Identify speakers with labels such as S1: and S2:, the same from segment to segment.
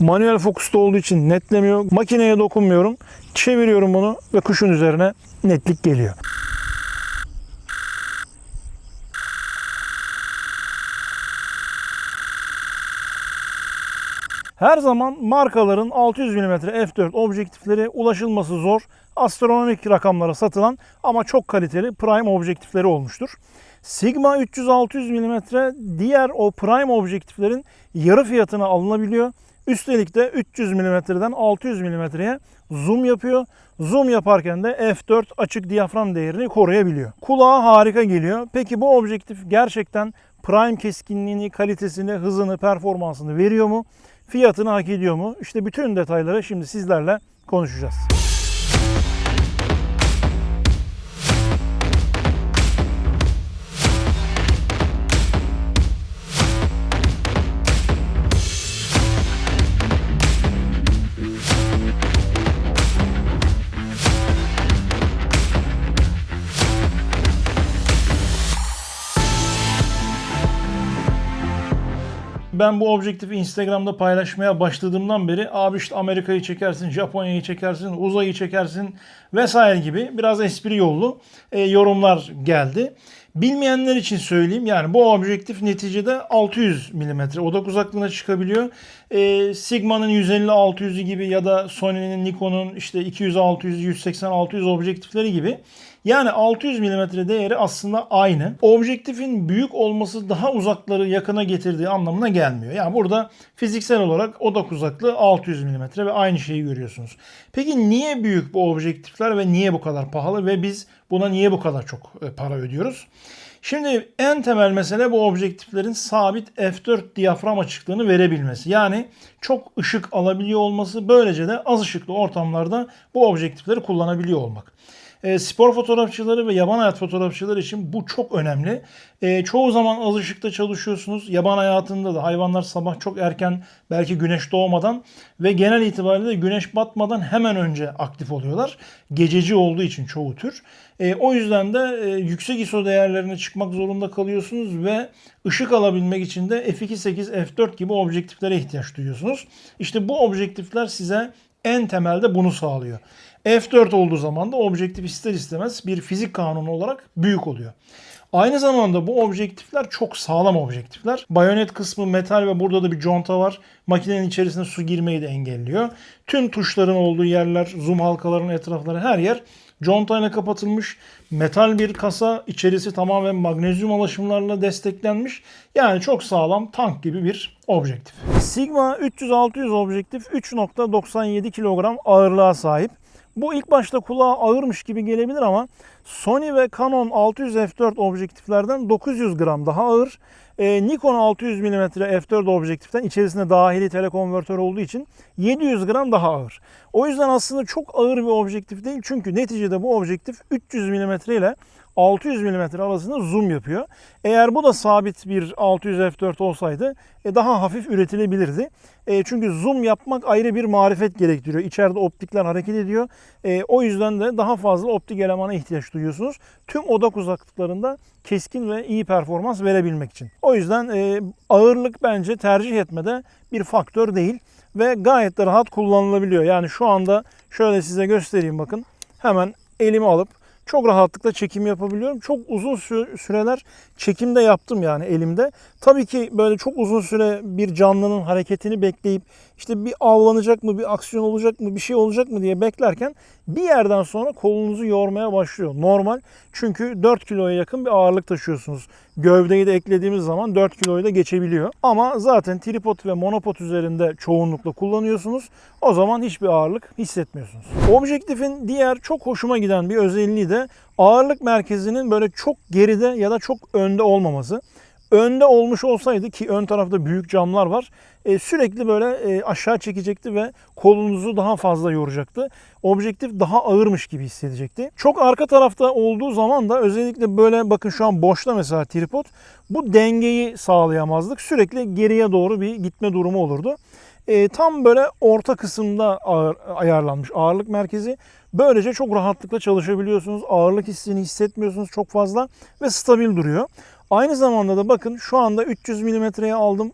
S1: Manuel fokusta olduğu için netlemiyor. Makineye dokunmuyorum. Çeviriyorum bunu ve kuşun üzerine netlik geliyor. Her zaman markaların 600 mm f4 objektifleri ulaşılması zor, astronomik rakamlara satılan ama çok kaliteli prime objektifleri olmuştur. Sigma 300-600 mm diğer o prime objektiflerin yarı fiyatına alınabiliyor. Üstelik de 300 mm'den 600 mm'ye zoom yapıyor. Zoom yaparken de f4 açık diyafram değerini koruyabiliyor. Kulağa harika geliyor. Peki bu objektif gerçekten prime keskinliğini, kalitesini, hızını, performansını veriyor mu? Fiyatını hak ediyor mu? İşte bütün detayları şimdi sizlerle konuşacağız. Ben bu objektifi Instagram'da paylaşmaya başladığımdan beri abi işte Amerika'yı çekersin, Japonya'yı çekersin, uzayı çekersin vesaire gibi biraz espri yollu yorumlar geldi. Bilmeyenler için söyleyeyim, yani bu objektif neticede 600 mm odak uzaklığına çıkabiliyor. Sigma'nın 150-600'ü gibi ya da Sony'nin, Nikon'un işte 200-600, 180-600 objektifleri gibi. Yani 600 mm değeri aslında aynı. Objektifin büyük olması daha uzakları yakına getirdiği anlamına gelmiyor. Yani burada fiziksel olarak odak uzaklığı 600 mm ve aynı şeyi görüyorsunuz. Peki niye büyük bu objektifler ve niye bu kadar pahalı ve biz buna niye bu kadar çok para ödüyoruz? Şimdi en temel mesele bu objektiflerin sabit f4 diyafram açıklığını verebilmesi. Yani çok ışık alabiliyor olması, böylece de az ışıklı ortamlarda bu objektifleri kullanabiliyor olmak. Spor fotoğrafçıları ve yaban hayat fotoğrafçıları için bu çok önemli. Çoğu zaman az ışıkta çalışıyorsunuz. Yaban hayatında da hayvanlar sabah çok erken, belki güneş doğmadan ve genel itibariyle güneş batmadan hemen önce aktif oluyorlar. Gececi olduğu için çoğu tür. O yüzden de yüksek ISO değerlerine çıkmak zorunda kalıyorsunuz ve ışık alabilmek için de f2.8, f4 gibi objektiflere ihtiyaç duyuyorsunuz. İşte bu objektifler size en temelde bunu sağlıyor. F4 olduğu zaman da objektif ister istemez bir fizik kanunu olarak büyük oluyor. Aynı zamanda bu objektifler çok sağlam objektifler. Bayonet kısmı metal ve burada da bir conta var. Makinenin içerisine su girmeyi de engelliyor. Tüm tuşların olduğu yerler, zoom halkalarının etrafları, her yer contayla kapatılmış. Metal bir kasa, içerisi tamamen magnezyum alaşımlarla desteklenmiş. Yani çok sağlam, tank gibi bir objektif. Sigma 300-600 objektif 3.97 kilogram ağırlığa sahip. Bu ilk başta kulağa ağırmış gibi gelebilir ama Sony ve Canon 600 f4 objektiflerden 900 gram daha ağır. Nikon 600 mm f4 objektiften içerisinde dahili telekonvertör olduğu için 700 gram daha ağır. O yüzden aslında çok ağır bir objektif değil. Çünkü neticede bu objektif 300 mm ile 600 mm arasında zoom yapıyor. Eğer bu da sabit bir 600 f4 olsaydı daha hafif üretilebilirdi. Çünkü zoom yapmak ayrı bir marifet gerektiriyor. İçeride optikler hareket ediyor. O yüzden de daha fazla optik elemana ihtiyaç duyuyorsunuz. Tüm odak uzaklıklarında keskin ve iyi performans verebilmek için. O yüzden ağırlık bence tercih etmede bir faktör değil. Ve gayet de rahat kullanılabiliyor. Yani şu anda şöyle size göstereyim, bakın. Hemen elimi alıp çok rahatlıkla çekim yapabiliyorum. Çok uzun süreler çekimde yaptım yani elimde. Tabii ki böyle çok uzun süre bir canlının hareketini bekleyip işte bir avlanacak mı, bir aksiyon olacak mı, bir şey olacak mı diye beklerken bir yerden sonra kolunuzu yormaya başlıyor. Normal, çünkü 4 kiloya yakın bir ağırlık taşıyorsunuz. Gövdeyi de eklediğimiz zaman 4 kiloyu da geçebiliyor. Ama zaten tripod ve monopod üzerinde çoğunlukla kullanıyorsunuz. O zaman hiçbir ağırlık hissetmiyorsunuz. Objektifin diğer çok hoşuma giden bir özelliği de ağırlık merkezinin böyle çok geride ya da çok önde olmaması. Önde olmuş olsaydı, ki ön tarafta büyük camlar var, sürekli böyle aşağı çekecekti ve kolunuzu daha fazla yoracaktı. Objektif daha ağırmış gibi hissedecekti. Çok arka tarafta olduğu zaman da özellikle böyle, bakın şu an boşta mesela tripod, bu dengeyi sağlayamazdık. Sürekli geriye doğru bir gitme durumu olurdu. Tam böyle orta kısımda ayarlanmış ağırlık merkezi. Böylece çok rahatlıkla çalışabiliyorsunuz. Ağırlık hissini hissetmiyorsunuz çok fazla ve stabil duruyor. Aynı zamanda da bakın şu anda 300 mm'ye aldım.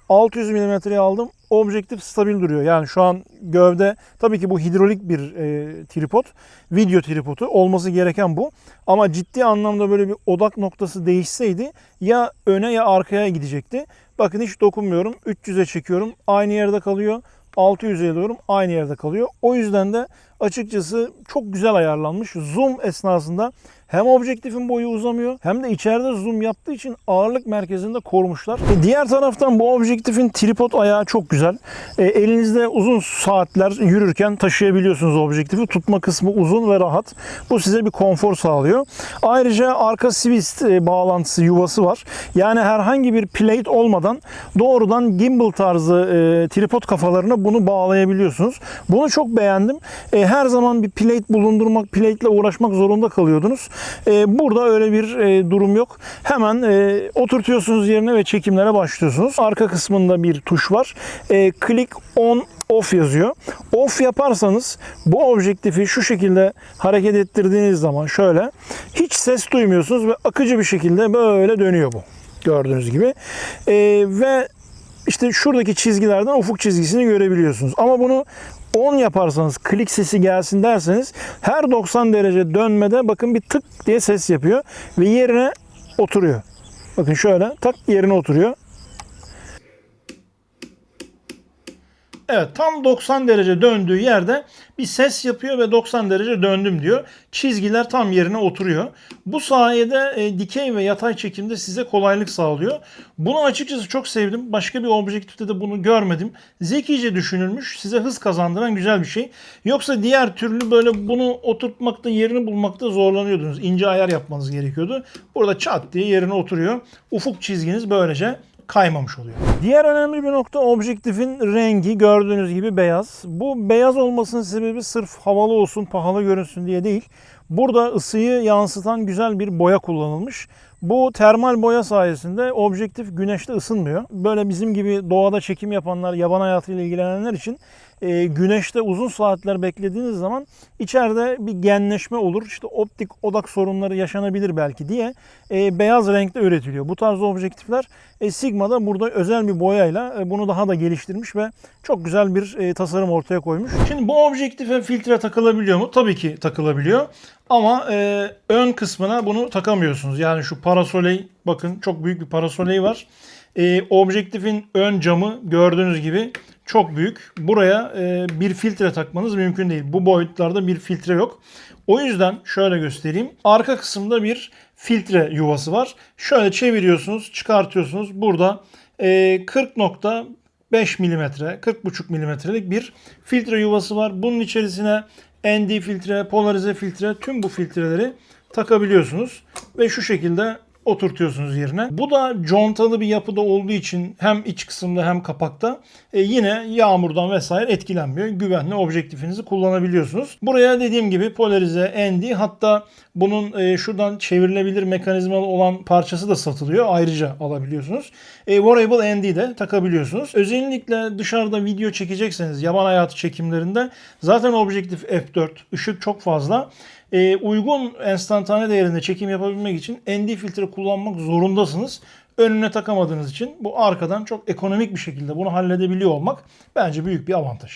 S1: 600 milimetreye aldım. Objektif stabil duruyor. Yani şu an gövde, tabii ki bu hidrolik bir tripod. Video tripodu olması gereken bu. Ama ciddi anlamda böyle bir odak noktası değişseydi ya öne ya arkaya gidecekti. Bakın hiç dokunmuyorum. 300'e çekiyorum. Aynı yerde kalıyor. 600'e alıyorum. Aynı yerde kalıyor. O yüzden de açıkçası çok güzel ayarlanmış. Zoom esnasında hem objektifin boyu uzamıyor hem de içeride zoom yaptığı için ağırlık merkezinde korumuşlar. Diğer taraftan bu objektifin tripod ayağı çok güzel. Elinizde uzun saatler yürürken taşıyabiliyorsunuz objektifi. Tutma kısmı uzun ve rahat. Bu size bir konfor sağlıyor. Ayrıca arka swist bağlantısı yuvası var. Yani herhangi bir plate olmadan doğrudan gimbal tarzı tripod kafalarına bunu bağlayabiliyorsunuz. Bunu çok beğendim. Her zaman bir plate bulundurmak, plate ile uğraşmak zorunda kalıyordunuz. Burada öyle bir durum yok. Hemen oturtuyorsunuz yerine ve çekimlere başlıyorsunuz. Arka kısmında bir tuş var. Click on off yazıyor. Off yaparsanız bu objektifi şu şekilde hareket ettirdiğiniz zaman şöyle hiç ses duymuyorsunuz ve akıcı bir şekilde böyle dönüyor bu. Gördüğünüz gibi. Ve işte şuradaki çizgilerden ufuk çizgisini görebiliyorsunuz. Ama bunu 10 yaparsanız, klik sesi gelsin derseniz her 90 derece dönmede bakın bir tık diye ses yapıyor ve yerine oturuyor. Bakın şöyle tak yerine oturuyor. Evet, tam 90 derece döndüğü yerde bir ses yapıyor ve 90 derece döndüm diyor. Çizgiler tam yerine oturuyor. Bu sayede dikey ve yatay çekimde size kolaylık sağlıyor. Bunu açıkçası çok sevdim. Başka bir objektifte de bunu görmedim. Zekice düşünülmüş, size hız kazandıran güzel bir şey. Yoksa diğer türlü böyle bunu oturtmakta, yerini bulmakta zorlanıyordunuz. İnce ayar yapmanız gerekiyordu. Burada çat diye yerine oturuyor. Ufuk çizginiz böylece kaymamış oluyor. Diğer önemli bir nokta objektifin rengi. Gördüğünüz gibi beyaz. Bu beyaz olmasının sebebi sırf havalı olsun, pahalı görünsün diye değil. Burada ısıyı yansıtan güzel bir boya kullanılmış. Bu termal boya sayesinde objektif güneşte ısınmıyor. Böyle bizim gibi doğada çekim yapanlar, yaban hayatıyla ilgilenenler için güneşte uzun saatler beklediğiniz zaman içeride bir genleşme olur. İşte optik odak sorunları yaşanabilir belki diye beyaz renkte üretiliyor. Bu tarz objektifler Sigma'da burada özel bir boyayla bunu daha da geliştirmiş ve çok güzel bir tasarım ortaya koymuş. Şimdi bu objektife filtre takılabiliyor mu? Tabii ki takılabiliyor. Ama ön kısmına bunu takamıyorsunuz. Yani şu parasoley, bakın çok büyük bir parasoley var. Objektifin ön camı gördüğünüz gibi çok büyük. Buraya bir filtre takmanız mümkün değil. Bu boyutlarda bir filtre yok. O yüzden şöyle göstereyim. Arka kısımda bir filtre yuvası var. Şöyle çeviriyorsunuz, çıkartıyorsunuz. Burada 40.5 milimetre, 40.5 milimetrelik bir filtre yuvası var. Bunun içerisine ND filtre, polarize filtre, tüm bu filtreleri takabiliyorsunuz. Ve şu şekilde oturtuyorsunuz yerine. Bu da contalı bir yapıda olduğu için hem iç kısımda hem kapakta yine yağmurdan vesaire etkilenmiyor. Güvenli objektifinizi kullanabiliyorsunuz. Buraya dediğim gibi polarize, ND, hatta bunun şuradan çevrilebilir mekanizmalı olan parçası da satılıyor. Ayrıca alabiliyorsunuz. Variable ND de takabiliyorsunuz. Özellikle dışarıda video çekecekseniz yaban hayatı çekimlerinde zaten objektif f4, ışık çok fazla. Uygun enstantane değerinde çekim yapabilmek için ND filtre kullanmak zorundasınız. Önüne takamadığınız için bu arkadan çok ekonomik bir şekilde bunu halledebiliyor olmak bence büyük bir avantaj.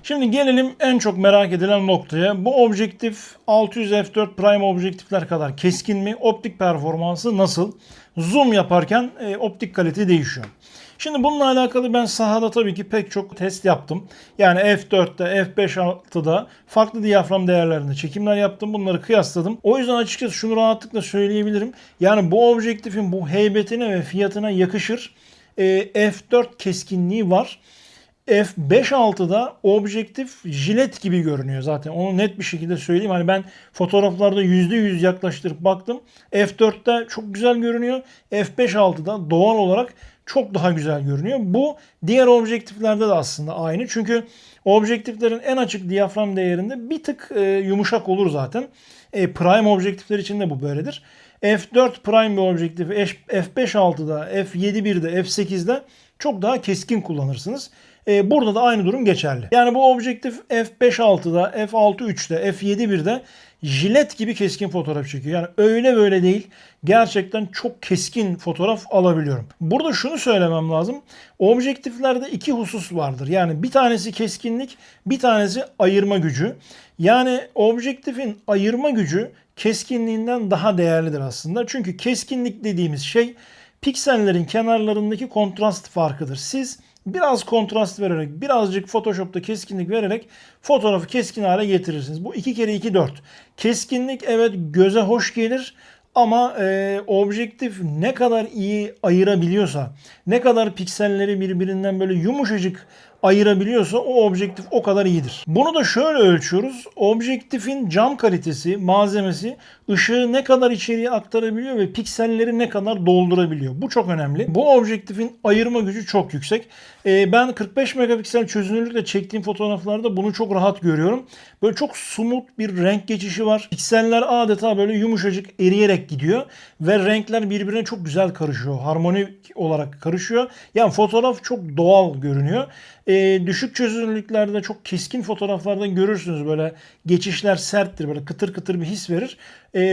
S1: Şimdi gelelim en çok merak edilen noktaya. Bu objektif 600 f4 prime objektifler kadar keskin mi? Optik performansı nasıl? Zoom yaparken optik kalite değişiyor. Şimdi bununla alakalı ben sahada tabii ki pek çok test yaptım. Yani F4'te, F5.6'da farklı diyafram değerlerinde çekimler yaptım. Bunları kıyasladım. O yüzden açıkçası şunu rahatlıkla söyleyebilirim. Yani bu objektifin bu heybetine ve fiyatına yakışır F4 keskinliği var. F5.6'da objektif jilet gibi görünüyor zaten. Onu net bir şekilde söyleyeyim. Hani ben fotoğraflarda %100 yaklaştırıp baktım. F4'te çok güzel görünüyor. F5.6'da doğal olarak çok daha güzel görünüyor. Bu diğer objektiflerde de aslında aynı. Çünkü objektiflerin en açık diyafram değerinde bir tık yumuşak olur zaten. Prime objektifler için de bu böyledir. F4 prime bir objektifi F5.6'da, F7.1'de, F8'de çok daha keskin kullanırsınız. Burada da aynı durum geçerli. Yani bu objektif f5.6'da, f6.3'te, f7.1'de jilet gibi keskin fotoğraf çekiyor. Yani öyle böyle değil. Gerçekten çok keskin fotoğraf alabiliyorum. Burada şunu söylemem lazım. Objektiflerde iki husus vardır. Yani bir tanesi keskinlik, bir tanesi ayırma gücü. Yani objektifin ayırma gücü keskinliğinden daha değerlidir aslında. Çünkü keskinlik dediğimiz şey piksellerin kenarlarındaki kontrast farkıdır. Siz biraz kontrast vererek, birazcık Photoshop'ta keskinlik vererek fotoğrafı keskin hale getirirsiniz. Bu 2 kere 2 4. Keskinlik evet göze hoş gelir ama objektif ne kadar iyi ayırabiliyorsa, ne kadar pikselleri birbirinden böyle yumuşacık ayırabiliyorsa o objektif o kadar iyidir. Bunu da şöyle ölçüyoruz. Objektifin cam kalitesi, malzemesi ışığı ne kadar içeriye aktarabiliyor ve pikselleri ne kadar doldurabiliyor. Bu çok önemli. Bu objektifin ayırma gücü çok yüksek. Ben 45 megapiksel çözünürlükle çektiğim fotoğraflarda bunu çok rahat görüyorum. Böyle çok smooth bir renk geçişi var. Pikseller adeta böyle yumuşacık eriyerek gidiyor ve renkler birbirine çok güzel karışıyor. Harmonik olarak karışıyor. Yani fotoğraf çok doğal görünüyor. Düşük çözünürlüklerde çok keskin fotoğraflarda görürsünüz böyle geçişler serttir, böyle kıtır kıtır bir his verir.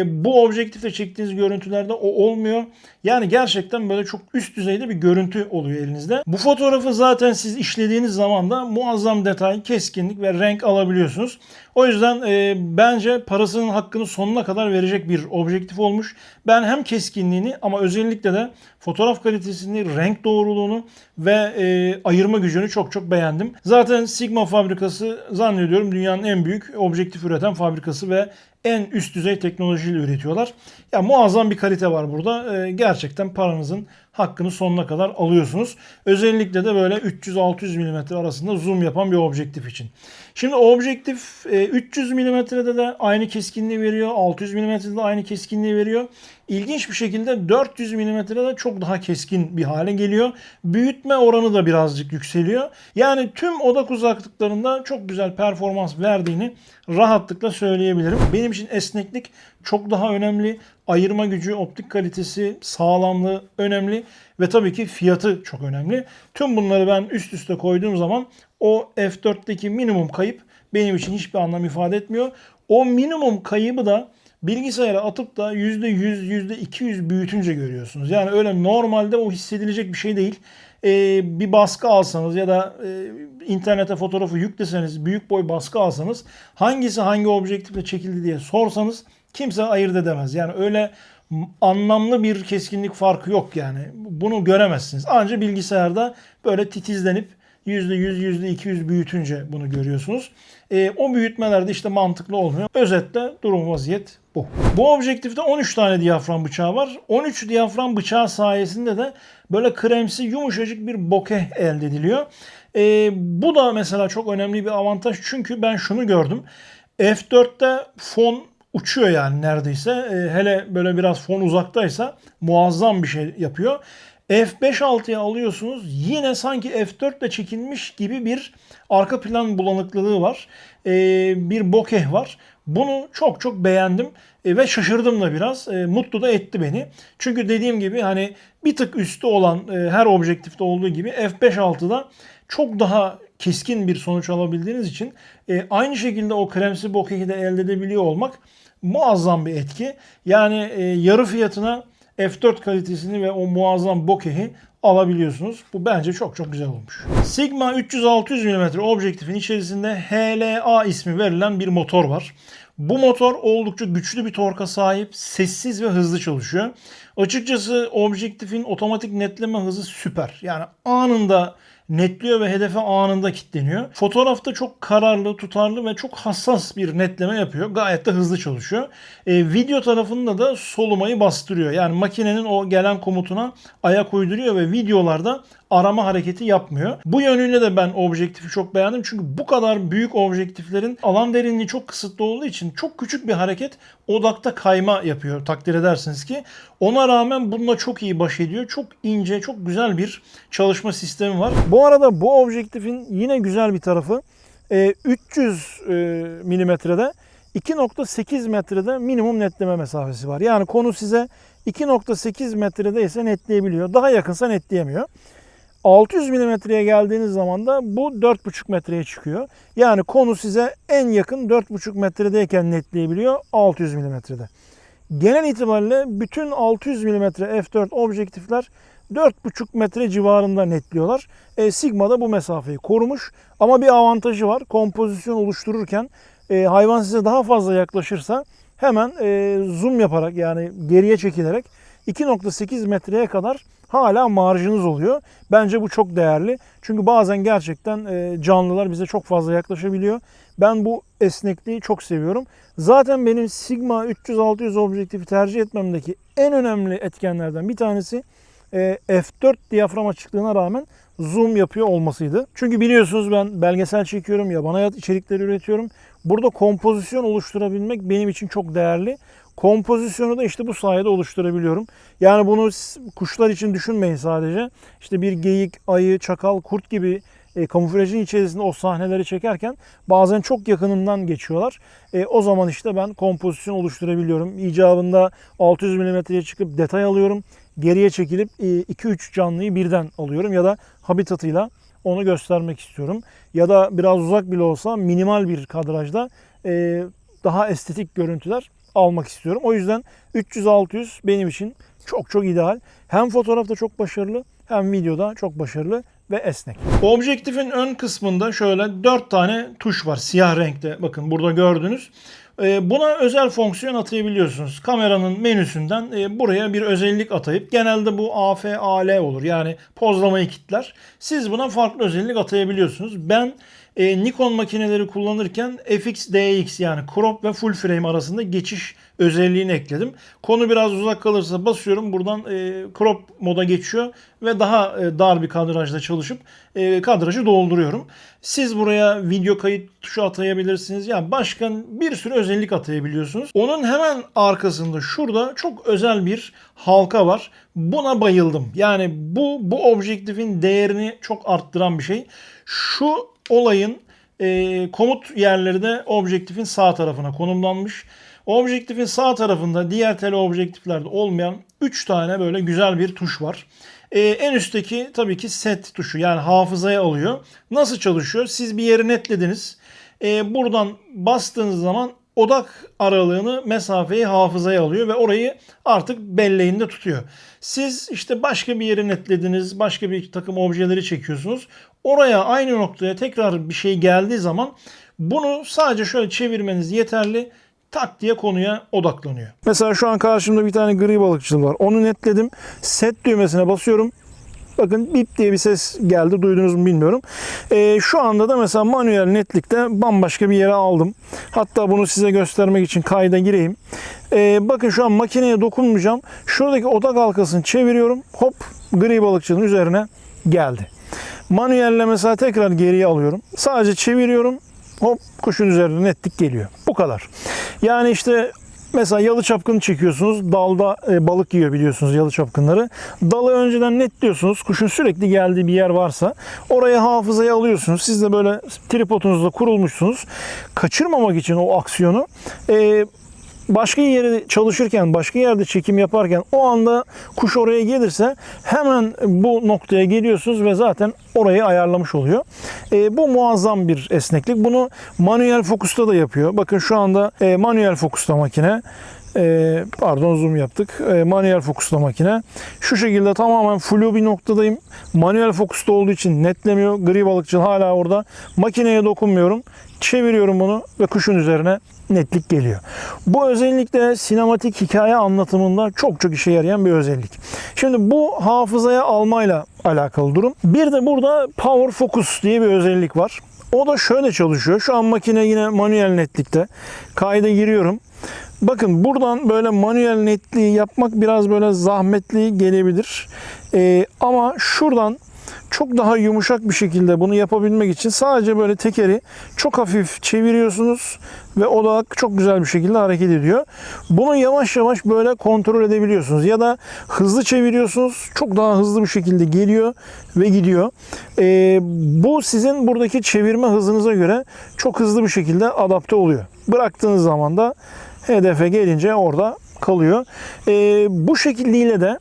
S1: Bu objektifle çektiğiniz görüntülerde o olmuyor. Yani gerçekten böyle çok üst düzeyde bir görüntü oluyor elinizde. Bu fotoğrafı zaten siz işlediğiniz zaman da muazzam detay, keskinlik ve renk alabiliyorsunuz. O yüzden bence parasının hakkını sonuna kadar verecek bir objektif olmuş. Ben hem keskinliğini ama özellikle de fotoğraf kalitesini, renk doğruluğunu ve ayırma gücünü çok beğendim. Zaten Sigma fabrikası zannediyorum dünyanın en büyük objektif üreten fabrikası ve en üst düzey teknolojiyle üretiyorlar. Ya muazzam bir kalite var burada. Gerçekten paranızın hakkını sonuna kadar alıyorsunuz. Özellikle de böyle 300-600 mm arasında zoom yapan bir objektif için. Şimdi objektif 300 mm'de de aynı keskinliği veriyor. 600 mm'de de aynı keskinliği veriyor. İlginç bir şekilde 400 mm'de de çok daha keskin bir hale geliyor. Büyütme oranı da birazcık yükseliyor. Yani tüm odak uzaklıklarında çok güzel performans verdiğini rahatlıkla söyleyebilirim. Benim için esneklik çok daha önemli. Ayırma gücü, optik kalitesi, sağlamlığı önemli ve tabii ki fiyatı çok önemli. Tüm bunları ben üst üste koyduğum zaman o F4'teki minimum kayıp benim için hiçbir anlam ifade etmiyor. O minimum kaybı da bilgisayara atıp da %100, %200 büyütünce görüyorsunuz. Yani öyle normalde o hissedilecek bir şey değil. Bir baskı alsanız ya da internete fotoğrafı yükleseniz, büyük boy baskı alsanız hangisi hangi objektifle çekildi diye sorsanız kimse ayırt edemez. Yani öyle anlamlı bir keskinlik farkı yok yani. Bunu göremezsiniz. Ancak bilgisayarda böyle titizlenip %100, %200 büyütünce bunu görüyorsunuz. O büyütmelerde işte mantıklı olmuyor. Özetle durum vaziyet bu. Bu objektifte 13 tane diyafram bıçağı var. 13 diyafram bıçağı sayesinde de böyle kremsi yumuşacık bir bokeh elde ediliyor. Bu da mesela çok önemli bir avantaj. Çünkü ben şunu gördüm. F4'te fon uçuyor yani neredeyse. Hele böyle biraz fon uzaktaysa muazzam bir şey yapıyor. F5.6'ya alıyorsunuz yine sanki F4 ile çekilmiş gibi bir arka plan bulanıklılığı var. Bir bokeh var. Bunu çok beğendim ve şaşırdım da biraz. Mutlu da etti beni. Çünkü dediğim gibi hani bir tık üstü olan her objektifte olduğu gibi F5.6'da çok daha keskin bir sonuç alabildiğiniz için aynı şekilde o kremsi bokehi de elde edebiliyor olmak muazzam bir etki. Yani yarı fiyatına F4 kalitesini ve o muazzam bokehi alabiliyorsunuz. Bu bence çok güzel olmuş. Sigma 300-600 mm objektifin içerisinde HLA ismi verilen bir motor var. Bu motor oldukça güçlü bir torka sahip, sessiz ve hızlı çalışıyor. Açıkçası objektifin otomatik netleme hızı süper. Yani anında netliyor ve hedefe anında kilitleniyor. Fotoğrafta çok kararlı, tutarlı ve çok hassas bir netleme yapıyor. Gayet de hızlı çalışıyor. Video tarafında da solumayı bastırıyor. Yani makinenin o gelen komutuna ayak uyduruyor ve videolarda arama hareketi yapmıyor. Bu yönüyle de ben objektifi çok beğendim. Çünkü bu kadar büyük objektiflerin alan derinliği çok kısıtlı olduğu için çok küçük bir hareket odakta kayma yapıyor. Takdir edersiniz ki. Ona rağmen bununla çok iyi baş ediyor. Çok ince, çok güzel bir çalışma sistemi var. Bu arada bu objektifin yine güzel bir tarafı 300 milimetrede 2.8 metrede minimum netleme mesafesi var. Yani konu size 2.8 metrede ise netleyebiliyor. Daha yakınsa netleyemiyor. 600 milimetreye geldiğiniz zaman da bu 4,5 metreye çıkıyor. Yani konu size en yakın 4,5 metredeyken netleyebiliyor 600 milimetrede. Genel itibariyle bütün 600 mm f4 objektifler 4,5 metre civarında netliyorlar. Sigma da bu mesafeyi korumuş. Ama bir avantajı var. Kompozisyon oluştururken hayvan size daha fazla yaklaşırsa hemen zoom yaparak, yani geriye çekilerek 2,8 metreye kadar hala marjınız oluyor. Bence bu çok değerli. Çünkü bazen gerçekten canlılar bize çok fazla yaklaşabiliyor. Ben bu esnekliği çok seviyorum. Zaten benim Sigma 300-600 objektifi tercih etmemdeki en önemli etkenlerden bir tanesi f4 diyafram açıklığına rağmen zoom yapıyor olmasıydı. Çünkü biliyorsunuz ben belgesel çekiyorum, yaban hayat içerikleri üretiyorum. Burada kompozisyon oluşturabilmek benim için çok değerli. Kompozisyonu da işte bu sayede oluşturabiliyorum. Yani bunu kuşlar için düşünmeyin sadece. İşte bir geyik, ayı, çakal, kurt gibi kamuflajın içerisinde o sahneleri çekerken bazen çok yakınımdan geçiyorlar. O zaman işte ben kompozisyon oluşturabiliyorum. İcabında 600 milimetreye çıkıp detay alıyorum. Geriye çekilip 2-3 canlıyı birden alıyorum ya da habitatıyla onu göstermek istiyorum. Ya da biraz uzak bile olsa minimal bir kadrajda daha estetik görüntüler almak istiyorum. O yüzden 300-600 benim için çok çok ideal. Hem fotoğrafta çok başarılı hem videoda çok başarılı ve esnek. Objektifin ön kısmında şöyle 4 tane tuş var siyah renkte. Bakın burada gördünüz. Buna özel fonksiyon atayabiliyorsunuz. Kameranın menüsünden buraya bir özellik atayıp, genelde bu AF/AL olur. Yani pozlamayı kilitler. Siz buna farklı özellik atayabiliyorsunuz. Ben Nikon makineleri kullanırken FX/DX yani crop ve full frame arasında geçiş özelliğini ekledim. Konu biraz uzak kalırsa basıyorum, buradan crop moda geçiyor ve daha dar bir kadrajda çalışıp kadrajı dolduruyorum. Siz buraya video kayıt tuşu atayabilirsiniz. Yani başka bir sürü özellik atayabiliyorsunuz. Onun hemen arkasında şurada çok özel bir halka var. Buna bayıldım. Yani bu objektifin değerini çok arttıran bir şey. Şu olayın komut yerleri de objektifin sağ tarafına konumlanmış. Objektifin sağ tarafında diğer teleobjektiflerde olmayan 3 tane böyle güzel bir tuş var. En üstteki tabii ki set tuşu, yani hafızaya alıyor. Nasıl çalışıyor? Siz bir yeri netlediniz. Buradan bastığınız zaman odak aralığını, mesafeyi hafızaya alıyor ve orayı artık belleğinde tutuyor. Siz işte başka bir yeri netlediniz, başka bir takım objeleri çekiyorsunuz. Oraya, aynı noktaya tekrar bir şey geldiği zaman bunu sadece şöyle çevirmeniz yeterli. Tak diye konuya odaklanıyor. Mesela şu an karşımda bir tane gri balıkçıl var. Onu netledim. Set düğmesine basıyorum. Bakın bip diye bir ses geldi. Duydunuz mu bilmiyorum. Şu anda da mesela manuel netlikte bambaşka bir yere aldım. Hatta bunu size göstermek için kayda gireyim. Bakın şu an makineye dokunmayacağım. Şuradaki odak halkasını çeviriyorum. Hop, gri balıkçının üzerine geldi. Manuelle mesela tekrar geriye alıyorum. Sadece çeviriyorum. Hop, kuşun üzerine netlik geliyor. Bu kadar. Yani işte mesela yalı çapkını çekiyorsunuz. Dalda balık yiyor biliyorsunuz yalı çapkınları. Dalı önceden netliyorsunuz. Kuşun sürekli geldiği bir yer varsa oraya hafızaya alıyorsunuz. Siz de böyle tripodunuzda kurulmuşsunuz. Kaçırmamak için o aksiyonu başka yerde çalışırken, başka yerde çekim yaparken o anda kuş oraya gelirse hemen bu noktaya geliyorsunuz ve zaten orayı ayarlamış oluyor. Bu muazzam bir esneklik. Bunu manuel fokusta da yapıyor. Bakın şu anda manuel fokusta makine. Pardon, zoom yaptık. Manuel fokusta makine. Şu şekilde tamamen flu bir noktadayım. Manuel fokusta olduğu için netlemiyor. Gri balıkçıl hala orada. Makineye dokunmuyorum. Çeviriyorum bunu ve kuşun üzerine netlik geliyor. Bu özellik de sinematik hikaye anlatımında çok çok işe yarayan bir özellik. Şimdi bu hafızaya almayla alakalı durum. Bir de burada Power Focus diye bir özellik var. O da şöyle çalışıyor. Şu an makine yine manuel netlikte. Kayda giriyorum. Bakın buradan böyle manuel netliği yapmak biraz böyle zahmetli gelebilir. Ama şuradan çok daha yumuşak bir şekilde bunu yapabilmek için sadece böyle tekeri çok hafif çeviriyorsunuz ve odak çok güzel bir şekilde hareket ediyor. Bunu yavaş yavaş böyle kontrol edebiliyorsunuz ya da hızlı çeviriyorsunuz, çok daha hızlı bir şekilde geliyor ve gidiyor. Bu sizin buradaki çevirme hızınıza göre çok hızlı bir şekilde adapte oluyor. Bıraktığınız zaman da hedefe gelince orada kalıyor. Bu şekilliyle de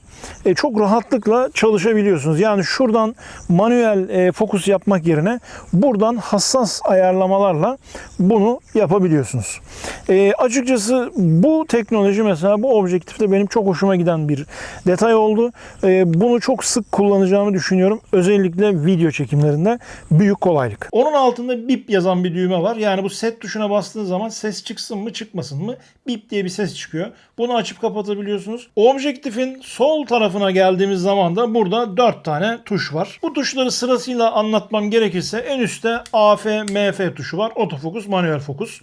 S1: çok rahatlıkla çalışabiliyorsunuz. Yani şuradan manuel fokus yapmak yerine buradan hassas ayarlamalarla bunu yapabiliyorsunuz. Açıkçası bu teknoloji mesela bu objektifte benim çok hoşuma giden bir detay oldu. Bunu çok sık kullanacağımı düşünüyorum. Özellikle video çekimlerinde büyük kolaylık. Onun altında bip yazan bir düğme var. Yani bu set tuşuna bastığınız zaman ses çıksın mı çıkmasın mı bip diye bir ses çıkıyor. Bunu açıp kapatabiliyorsunuz. Objektifin sol tarafına geldiğimiz zaman da burada 4 tane tuş var. Bu tuşları sırasıyla anlatmam gerekirse en üstte AF, MF tuşu var. Otofokus, manuel fokus.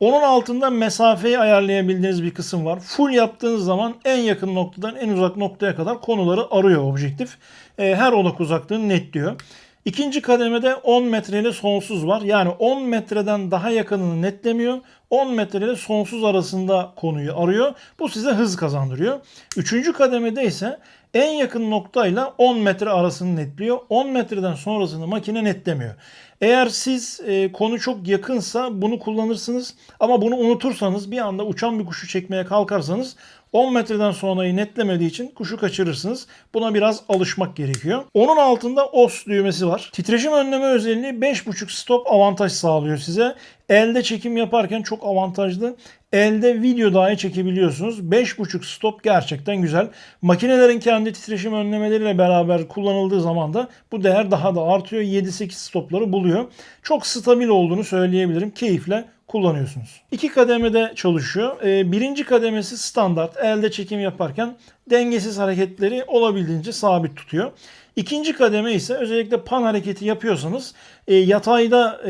S1: Onun altında mesafeyi ayarlayabildiğiniz bir kısım var. Full yaptığınız zaman en yakın noktadan en uzak noktaya kadar konuları arıyor objektif. Her odak uzaklığını netliyor. İkinci kademede 10 metre ile sonsuz var. Yani 10 metreden daha yakınını netlemiyor. 10 metre ile sonsuz arasında konuyu arıyor. Bu size hız kazandırıyor. Üçüncü kademede ise en yakın noktayla 10 metre arasını netliyor. 10 metreden sonrasını makine netlemiyor. Eğer siz konu çok yakınsa bunu kullanırsınız. Ama bunu unutursanız bir anda uçan bir kuşu çekmeye kalkarsanız 10 metreden sonrayı netlemediği için kuşu kaçırırsınız. Buna biraz alışmak gerekiyor. Onun altında OS düğmesi var. Titreşim önleme özelliği 5.5 stop avantaj sağlıyor size. Elde çekim yaparken çok avantajlı. Elde video dahi çekebiliyorsunuz. 5.5 stop gerçekten güzel. Makinelerin kendi titreşim önlemeleriyle beraber kullanıldığı zaman da bu değer daha da artıyor. 7-8 stopları buluyor. Çok stabil olduğunu söyleyebilirim. Keyifle kullanıyorsunuz. İki kademede çalışıyor. Birinci kademesi standart. Elde çekim yaparken dengesiz hareketleri olabildiğince sabit tutuyor. İkinci kademe ise özellikle pan hareketi yapıyorsanız yatayda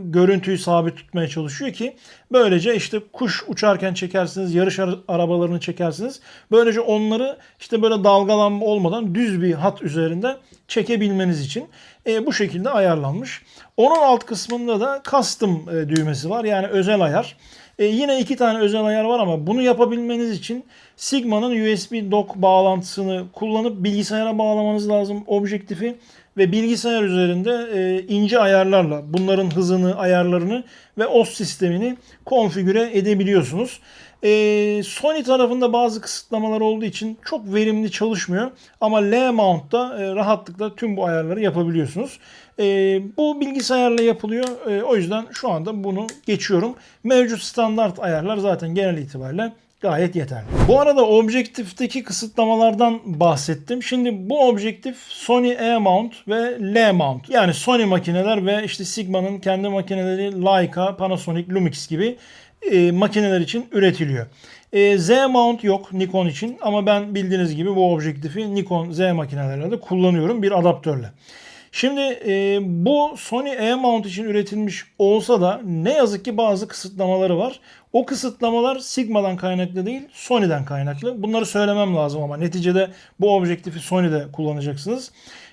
S1: görüntüyü sabit tutmaya çalışıyor ki böylece işte kuş uçarken çekersiniz, yarış arabalarını çekersiniz. Böylece onları işte böyle dalgalanma olmadan düz bir hat üzerinde çekebilmeniz için bu şekilde ayarlanmış. Onun alt kısmında da custom düğmesi var. Yani özel ayar. Yine iki tane özel ayar var ama bunu yapabilmeniz için Sigma'nın USB dock bağlantısını kullanıp bilgisayara bağlamanız lazım objektifi ve bilgisayar üzerinde ince ayarlarla bunların hızını, ayarlarını ve OS sistemini konfigüre edebiliyorsunuz. Sony tarafında bazı kısıtlamalar olduğu için çok verimli çalışmıyor ama L-mount'ta rahatlıkla tüm bu ayarları yapabiliyorsunuz. Bu bilgisayarla yapılıyor. O yüzden şu anda bunu geçiyorum. Mevcut standart ayarlar zaten genel itibariyle gayet yeterli. Bu arada objektifteki kısıtlamalardan bahsettim. Şimdi bu objektif Sony E-mount ve L-mount. Yani Sony makineler ve işte Sigma'nın kendi makineleri Leica, Panasonic, Lumix gibi makineler için üretiliyor. Z-mount yok Nikon için ama ben bildiğiniz gibi bu objektifi Nikon Z makinelerle de kullanıyorum bir adaptörle. Şimdi bu Sony E-mount için üretilmiş olsa da ne yazık ki bazı kısıtlamaları var. O kısıtlamalar Sigma'dan kaynaklı değil, Sony'den kaynaklı. Bunları söylemem lazım ama neticede bu objektifi Sony'de kullanacaksınız.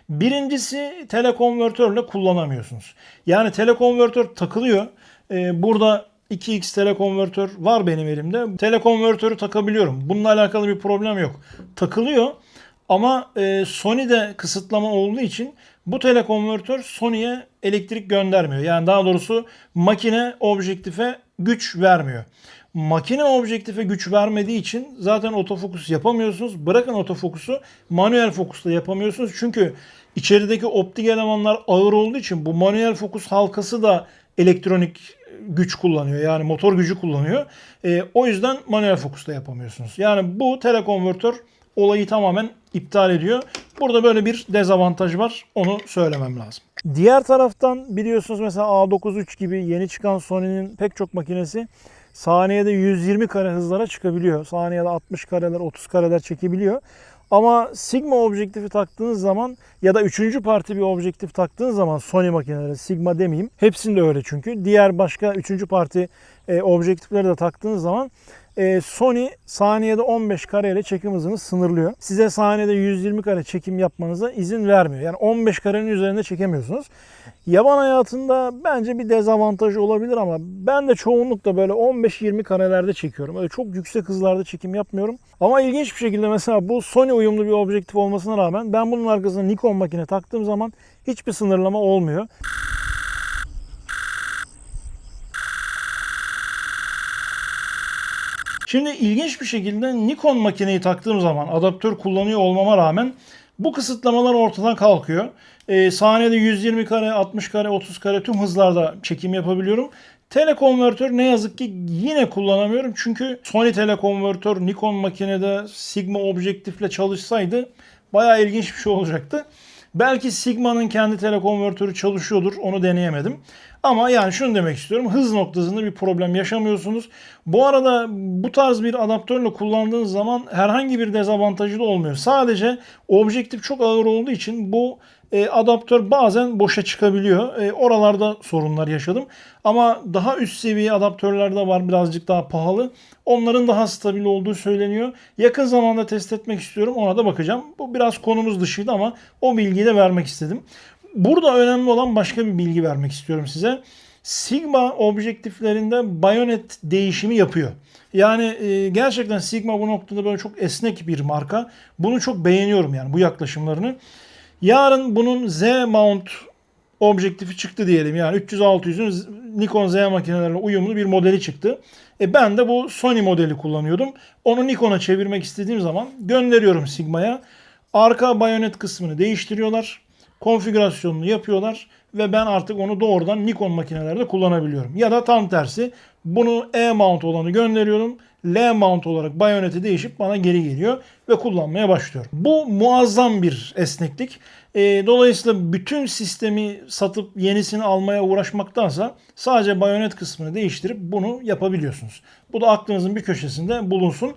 S1: Birincisi telekonvertörle kullanamıyorsunuz. Yani telekonvertör takılıyor. Burada 2x telekonvertör var benim elimde. Telekonvertörü takabiliyorum. Bununla alakalı bir problem yok. Takılıyor. Ama Sony'de kısıtlama olduğu için bu telekonvertör Sony'ye elektrik göndermiyor. Yani daha doğrusu makine objektife güç vermiyor. Makine objektife güç vermediği için zaten otofokus yapamıyorsunuz. Bırakın otofokusu, manuel fokusla yapamıyorsunuz. Çünkü içerideki optik elemanlar ağır olduğu için bu manuel fokus halkası da elektronik güç kullanıyor. Yani motor gücü kullanıyor. O yüzden manuel fokusla yapamıyorsunuz. Yani bu telekonvertör olayı tamamen iptal ediyor. Burada böyle bir dezavantaj var. Onu söylemem lazım. Diğer taraftan biliyorsunuz mesela A9 III gibi yeni çıkan Sony'nin pek çok makinesi saniyede 120 kare hızlara çıkabiliyor. Saniyede 60 kareler, 30 kareler çekebiliyor. Ama Sigma objektifi taktığınız zaman ya da üçüncü parti bir objektif taktığınız zaman Sony makineleri, Sigma demeyeyim. Hepsinde öyle çünkü. Diğer başka üçüncü parti objektifleri de taktığınız zaman Sony saniyede 15 kare ile çekim hızını sınırlıyor. Size saniyede 120 kare çekim yapmanıza izin vermiyor. Yani 15 karenin üzerinde çekemiyorsunuz. Yaban hayatında bence bir dezavantajı olabilir ama ben de çoğunlukla böyle 15-20 karelerde çekiyorum. Öyle çok yüksek hızlarda çekim yapmıyorum. Ama ilginç bir şekilde mesela bu Sony uyumlu bir objektif olmasına rağmen ben bunun arkasına Nikon makine taktığım zaman hiçbir sınırlama olmuyor. Şimdi ilginç bir şekilde Nikon makineyi taktığım zaman adaptör kullanıyor olmama rağmen bu kısıtlamalar ortadan kalkıyor. Saniyede 120 kare, 60 kare, 30 kare tüm hızlarda çekim yapabiliyorum. Telekonvertör ne yazık ki yine kullanamıyorum. Çünkü Sony telekonvertör Nikon makinede Sigma objektifle çalışsaydı bayağı ilginç bir şey olacaktı. Belki Sigma'nın kendi telekonvertörü çalışıyordur. Onu deneyemedim. Ama yani şunu demek istiyorum. Hız noktasında bir problem yaşamıyorsunuz. Bu arada bu tarz bir adaptörle kullandığınız zaman herhangi bir dezavantajı da olmuyor. Sadece objektif çok ağır olduğu için bu adaptör bazen boşa çıkabiliyor. Oralarda sorunlar yaşadım. Ama daha üst seviye adaptörler de var, birazcık daha pahalı. Onların daha stabil olduğu söyleniyor. Yakın zamanda test etmek istiyorum. Ona da bakacağım. Bu biraz konumuz dışıydı ama o bilgiyi de vermek istedim. Burada önemli olan başka bir bilgi vermek istiyorum size. Sigma objektiflerinde bayonet değişimi yapıyor. Yani gerçekten Sigma bu noktada böyle çok esnek bir marka. Bunu çok beğeniyorum yani bu yaklaşımlarını. Yarın bunun Z mount objektifi çıktı diyelim. Yani 300-600'ün Nikon Z makinelerle uyumlu bir modeli çıktı. Ben de bu Sony modeli kullanıyordum. Onu Nikon'a çevirmek istediğim zaman gönderiyorum Sigma'ya. Arka bayonet kısmını değiştiriyorlar. Konfigürasyonunu yapıyorlar. Ve ben artık onu doğrudan Nikon makinelerde kullanabiliyorum. Ya da tam tersi bunu E-mount olanı gönderiyorum. L-mount olarak bayoneti değişip bana geri geliyor ve kullanmaya başlıyorum. Bu muazzam bir esneklik. Dolayısıyla bütün sistemi satıp yenisini almaya uğraşmaktansa sadece bayonet kısmını değiştirip bunu yapabiliyorsunuz. Bu da aklınızın bir köşesinde bulunsun.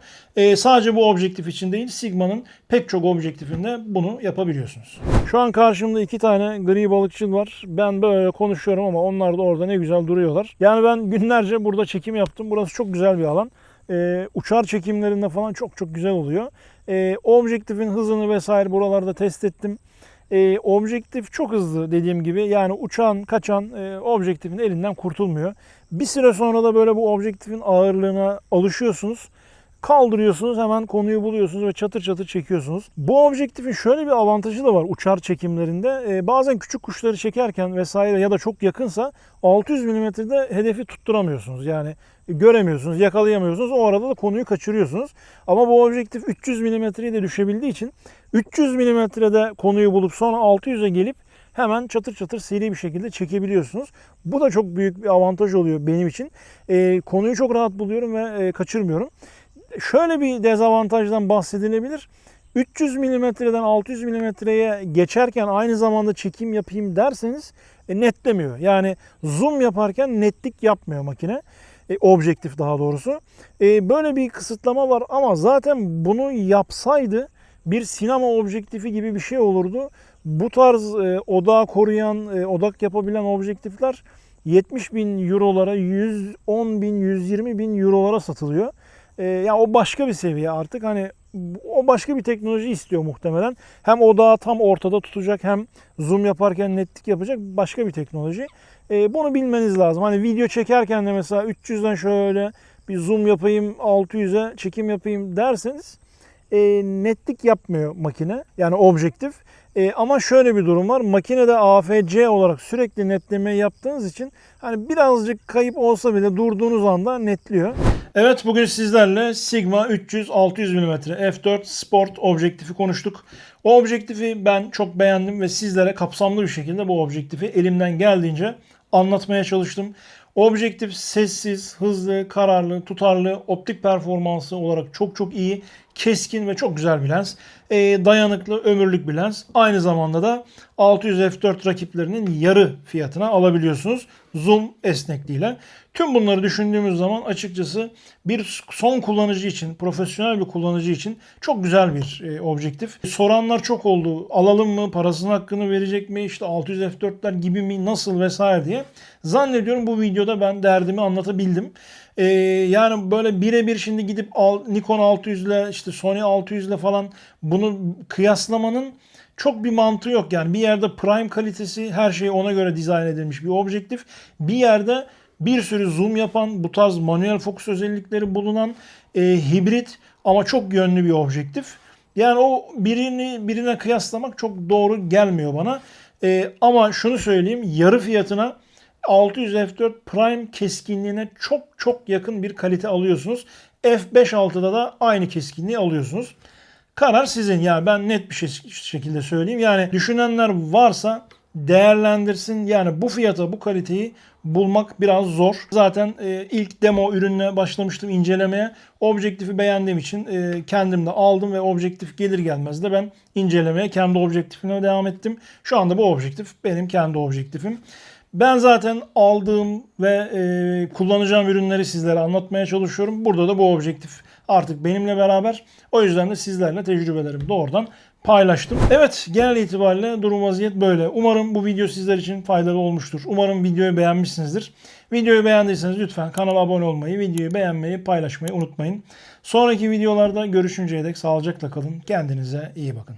S1: Sadece bu objektif için değil, Sigma'nın pek çok objektifinde bunu yapabiliyorsunuz. Şu an karşımda iki tane gri balıkçıl var. Ben böyle konuşuyorum ama onlar da orada ne güzel duruyorlar. Yani ben günlerce burada çekim yaptım. Burası çok güzel bir alan. Uçar çekimlerinde falan çok çok güzel oluyor. Objektifin hızını vesaire buralarda test ettim. Objektif çok hızlı dediğim gibi. Yani uçan, kaçan objektifin elinden kurtulmuyor. Bir süre sonra da böyle bu objektifin ağırlığına alışıyorsunuz. Kaldırıyorsunuz, hemen konuyu buluyorsunuz ve çatır çatır çekiyorsunuz. Bu objektifin şöyle bir avantajı da var uçar çekimlerinde. Bazen küçük kuşları çekerken vesaire ya da çok yakınsa 600 mm'de hedefi tutturamıyorsunuz. Yani göremiyorsunuz, yakalayamıyorsunuz. O arada da konuyu kaçırıyorsunuz. Ama bu objektif 300 mm'ye de düşebildiği için 300 mm'de konuyu bulup sonra 600'e gelip hemen çatır çatır seri bir şekilde çekebiliyorsunuz. Bu da çok büyük bir avantaj oluyor benim için. Konuyu çok rahat buluyorum ve kaçırmıyorum. Şöyle bir dezavantajdan bahsedilebilir. 300 mm'den 600 mm'ye geçerken aynı zamanda çekim yapayım derseniz netlemiyor. Yani zoom yaparken netlik yapmıyor makine. Objektif daha doğrusu. Böyle bir kısıtlama var ama zaten bunu yapsaydı bir sinema objektifi gibi bir şey olurdu. Bu tarz odağı koruyan, odak yapabilen objektifler 70 bin eurolara, 110 bin, 120 bin eurolara satılıyor. Ya o başka bir seviye artık. Hani o başka bir teknoloji istiyor muhtemelen. Hem odağı tam ortada tutacak hem zoom yaparken netlik yapacak başka bir teknoloji. Bunu bilmeniz lazım. Hani video çekerken de mesela 300'den şöyle bir zoom yapayım 600'e çekim yapayım derseniz netlik yapmıyor makine. Yani objektif. Ama şöyle bir durum var. Makinede AFC olarak sürekli netleme yaptığınız için hani birazcık kayıp olsa bile durduğunuz anda netliyor. Evet, bugün sizlerle Sigma 300-600 mm f4 Sport objektifi konuştuk. O objektifi ben çok beğendim ve sizlere kapsamlı bir şekilde bu objektifi elimden geldiğince anlatmaya çalıştım. Objektif sessiz, hızlı, kararlı, tutarlı, optik performansı olarak çok çok iyi, keskin ve çok güzel bir lens. Dayanıklı, ömürlük bir lens. Aynı zamanda da 600 f4 rakiplerinin yarı fiyatına alabiliyorsunuz. Zoom esnekliğiyle. Tüm bunları düşündüğümüz zaman açıkçası bir son kullanıcı için, profesyonel bir kullanıcı için çok güzel bir objektif. Soranlar çok oldu. Alalım mı? Parasının hakkını verecek mi? İşte 600 f4'ler gibi mi? Nasıl vesaire diye. Zannediyorum bu videoda ben derdimi anlatabildim. Yani böyle birebir şimdi gidip Nikon 600 ile işte Sony 600 ile falan bunu kıyaslamanın çok bir mantığı yok. Yani bir yerde prime kalitesi, her şey ona göre dizayn edilmiş bir objektif. Bir yerde bir sürü zoom yapan, bu tarz manuel fokus özellikleri bulunan hibrit ama çok yönlü bir objektif. Yani o birine kıyaslamak çok doğru gelmiyor bana. Ama şunu söyleyeyim, yarı fiyatına 600 f4 Prime keskinliğine çok çok yakın bir kalite alıyorsunuz. F5.6'da da aynı keskinliği alıyorsunuz. Karar sizin. Yani ben net bir şekilde söyleyeyim. Yani düşünenler varsa değerlendirsin. Yani bu fiyata bu kaliteyi bulmak biraz zor. Zaten ilk demo ürünle başlamıştım incelemeye. Objektifi beğendiğim için kendim de aldım ve objektif gelir gelmez de ben incelemeye kendi objektifine devam ettim. Şu anda bu objektif benim kendi objektifim. Ben zaten aldığım ve kullanacağım ürünleri sizlere anlatmaya çalışıyorum. Burada da bu objektif artık benimle beraber. O yüzden de sizlerle tecrübelerimi doğrudan paylaştım. Evet, genel itibariyle durum vaziyet böyle. Umarım bu video sizler için faydalı olmuştur. Umarım videoyu beğenmişsinizdir. Videoyu beğendiyseniz lütfen kanala abone olmayı, videoyu beğenmeyi, paylaşmayı unutmayın. Sonraki videolarda görüşünceye dek sağlıcakla kalın. Kendinize iyi bakın.